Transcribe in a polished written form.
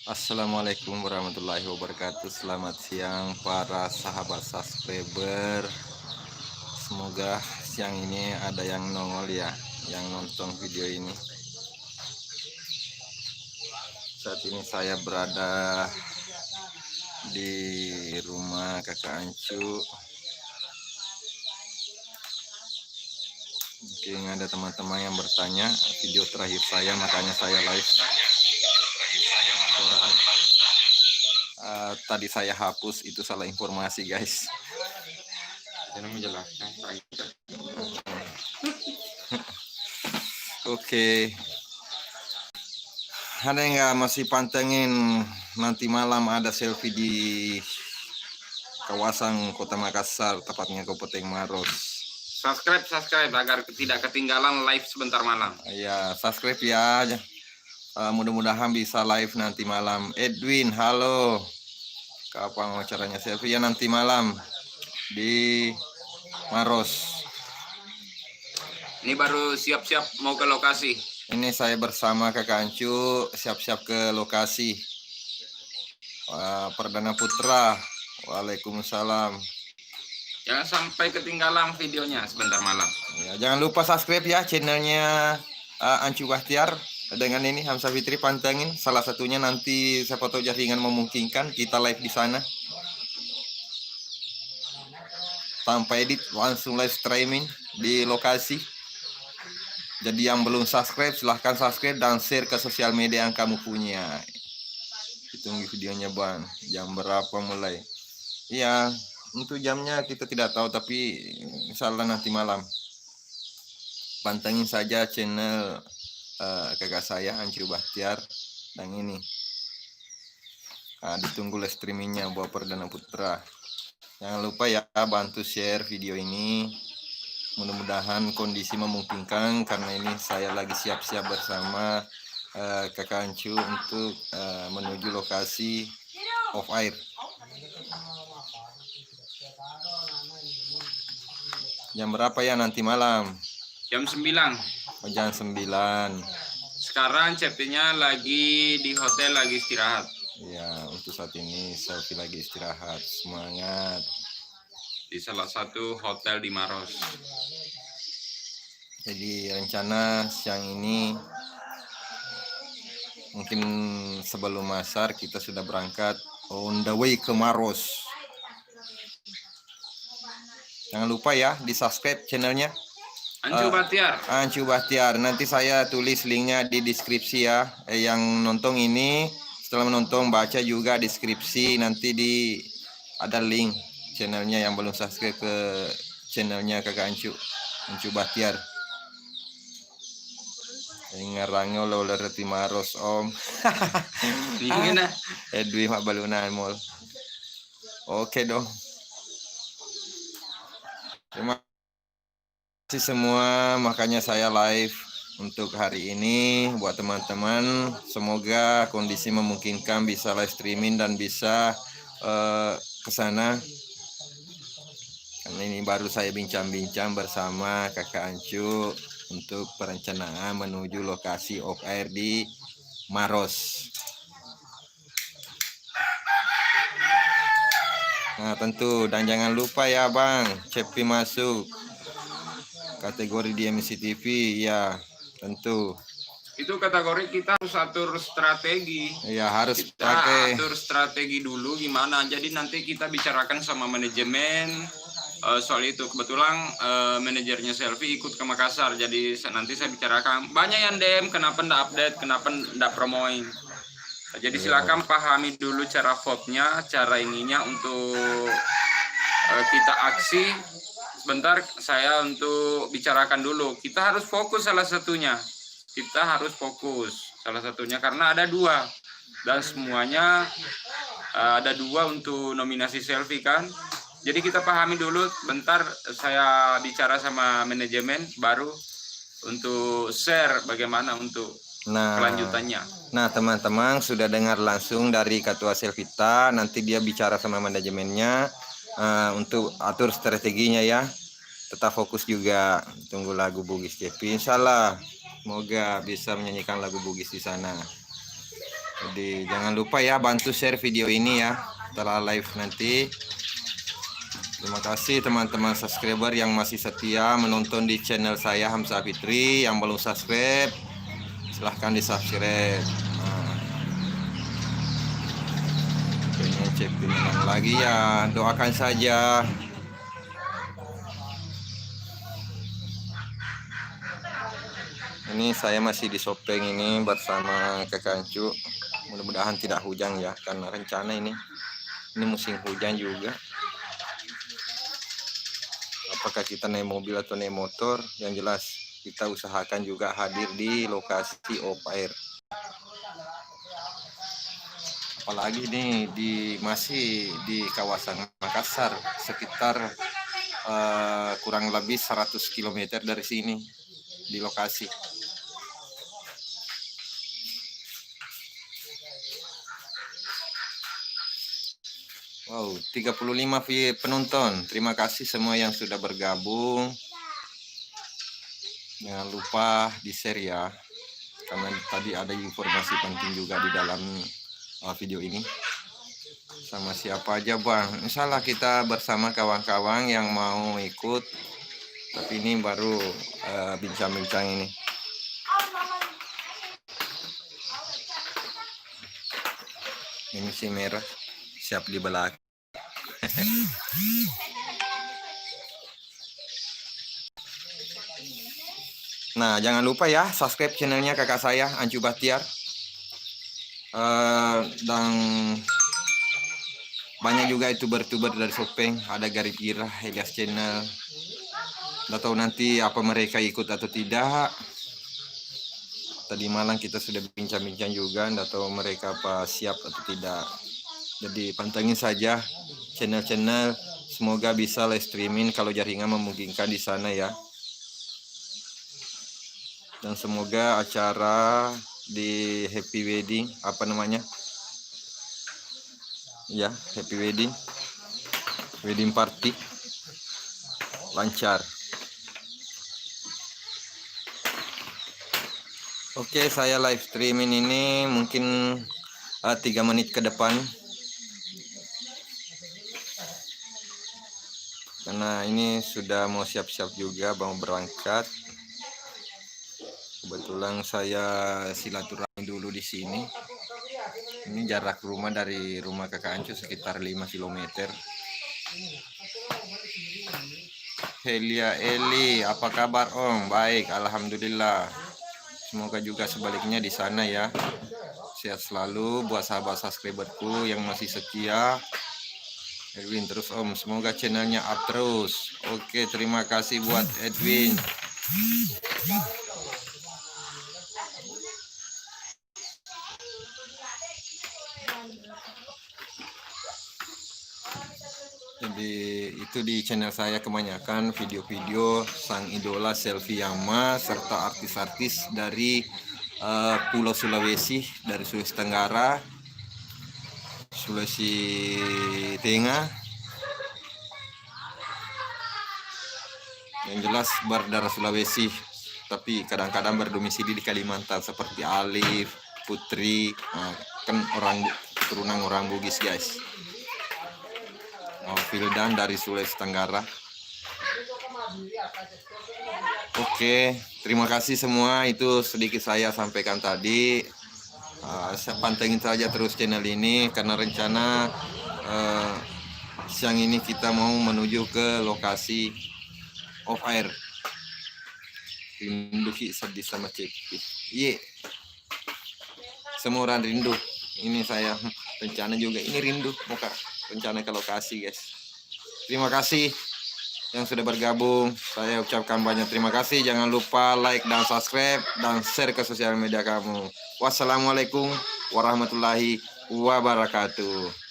Assalamualaikum warahmatullahi wabarakatuh. Selamat siang para sahabat subscriber. Semoga siang ini ada yang nongol ya, yang nonton video ini. Saat ini saya berada di rumah kakak Ancu. Mungkin ada teman-teman yang bertanya video terakhir saya, makanya saya live. Tadi saya hapus, itu salah informasi guys. Saya menjelaskan. Oke. Ada yang nggak masih pantengin nanti malam ada selfie di kawasan Kota Makassar, tepatnya Kabupaten Maros. Subscribe agar tidak ketinggalan live sebentar malam. Ya, subscribe ya. Mudah-mudahan bisa live nanti malam. Edwin, halo. Kapan acaranya selfie? Ya nanti malam di Maros. Ini baru siap-siap mau ke lokasi. Ini saya bersama kakak Ancu siap-siap ke lokasi. Perdana Putra. Waalaikumsalam. Jangan sampai ketinggalan videonya sebentar malam. Ya, jangan lupa subscribe ya channelnya Ancu Bahtiar. Dengan ini Hamzah Fitri pantengin. Salah satunya nanti siapa tahu jaringan memungkinkan kita live di sana. Tanpa edit langsung live streaming di lokasi. Jadi yang belum subscribe silahkan subscribe dan share ke sosial media yang kamu punya. Tunggu videonya bang. Jam berapa mulai? Iya. Untuk jamnya kita tidak tahu, tapi insyaallah nanti malam. Pantengin saja channel kakak saya Ancu Bahtiar dan ini. Ditunggu live streamingnya buat Perdana Putra. Jangan lupa ya bantu share video ini. Mudah-mudahan kondisi memungkinkan karena ini saya lagi siap-siap bersama kakak Ancu untuk menuju lokasi off air. Jam berapa ya nanti malam? Jam 9. Oh, jam 9. Sekarang CP-nya lagi di hotel, lagi istirahat. Ya, untuk saat ini selfie lagi istirahat. Semangat. Di salah satu hotel di Maros. Jadi rencana siang ini mungkin sebelum asar kita sudah berangkat on the way ke Maros. Jangan lupa ya di subscribe channelnya Ancu Bahtiar. Ancu Bahtiar. Nanti saya tulis linknya di deskripsi ya. Yang nonton ini setelah menonton baca juga deskripsi, nanti ada link channelnya yang belum subscribe ke channelnya kakak Ancu Bahtiar. Ngarangnya lo lerti Maros om. Gimana? Edwin mak baluna mall. Oke dong. Terima kasih semua, makanya saya live untuk hari ini buat teman-teman. Semoga kondisi memungkinkan bisa live streaming dan bisa ke sana. Karena ini baru saya bincang-bincang bersama kakak Ancu untuk perencanaan menuju lokasi off air di Maros. Nah tentu, dan jangan lupa ya bang, CP masuk kategori di MNC TV ya tentu. Itu kategori kita harus atur strategi. Ya harus kita pakai atur strategi dulu gimana. Jadi nanti kita bicarakan sama manajemen soal itu. Kebetulan manajernya Selfie ikut ke Makassar. Jadi nanti saya bicarakan. Banyak yang DM kenapa ndak update, kenapa ndak promoin. Jadi silakan pahami dulu cara vote-nya, cara ininya untuk kita aksi. Sebentar saya untuk bicarakan dulu. Kita harus fokus salah satunya. Kita harus fokus salah satunya karena ada 2 dan semuanya ada 2 untuk nominasi Selfie kan. Jadi kita pahami dulu. Bentar saya bicara sama manajemen baru untuk share bagaimana untuk kelanjutannya. Nah teman-teman sudah dengar langsung dari Ketua Selvita, nanti dia bicara sama manajemennya untuk atur strateginya ya. Tetap fokus juga, tunggu lagu Bugis JP insyaallah Semoga bisa menyanyikan lagu Bugis di sana. Jadi jangan lupa ya bantu share video ini ya setelah live nanti. Terima kasih teman-teman subscriber yang masih setia menonton di channel saya Hamzah Fitri. Yang belum subscribe silahkan di subscribe. Pengen cek pinang lagi ya, doakan saja. Ini saya masih di Sopeng ini bersama Kakak Ancu. Mudah-mudahan tidak hujan ya, karena rencana ini musim hujan juga. Apakah kita naik mobil atau naik motor, yang jelas kita usahakan juga hadir di lokasi off-air. Apalagi nih masih di kawasan Makassar, sekitar kurang lebih 100 km dari sini di lokasi. Wow, 35 penonton. Terima kasih semua yang sudah bergabung. Jangan lupa di-share ya, karena tadi ada informasi penting juga di dalam video ini. Sama siapa aja Bang? Insyaallah kita bersama kawan-kawan yang mau ikut. Tapi ini baru bincang-bincang ini. Ini si merah siap di belakang. Nah, jangan lupa ya subscribe channelnya kakak saya Ancu Bahtiar. Dan banyak juga youtuber dari Sopeng, ada Garip Irah, Elias Channel. Nggak tahu nanti apa mereka ikut atau tidak. Tadi malam kita sudah bincang-bincang juga, nggak tahu mereka apa siap atau tidak. Jadi pantengin saja channel-channel, semoga bisa live streaming kalau jaringan memungkinkan di sana ya. Dan semoga acara di happy wedding, apa namanya? Ya, happy wedding party lancar. Oke, saya live streaming ini mungkin 3 menit ke depan. Karena ini sudah mau siap-siap juga mau berangkat. Kebetulan saya silaturahmi dulu di sini. Ini jarak rumah dari rumah kakak Ancu sekitar 5 km. Helia Eli, apa kabar Om? Baik, alhamdulillah. Semoga juga sebaliknya di sana ya. Sehat selalu buat sahabat subscriberku yang masih setia. Edwin terus Om, semoga channelnya up terus. Oke, terima kasih buat Edwin. Jadi itu di channel saya kebanyakan video-video sang idola Selfie Yama serta artis-artis dari Pulau Sulawesi, dari Sulawesi Tenggara, Sulawesi Tengah, yang jelas berdarah Sulawesi tapi kadang-kadang berdomisili di Kalimantan seperti Alif, Putri, kan turunan orang Bugis guys. Fildan dari Sulawesi Tenggara. Oke, terima kasih semua, itu sedikit saya sampaikan tadi. Saya pantengin saja terus channel ini karena rencana siang ini kita mau menuju ke lokasi off air. Rindu sedih sama Cepi. Iya. Semua orang rindu. Ini saya rencana juga ini rindu mau rencana ke lokasi guys. Terima kasih yang sudah bergabung. Saya ucapkan banyak terima kasih. Jangan lupa like dan subscribe dan share ke sosial media kamu. Wassalamualaikum warahmatullahi wabarakatuh.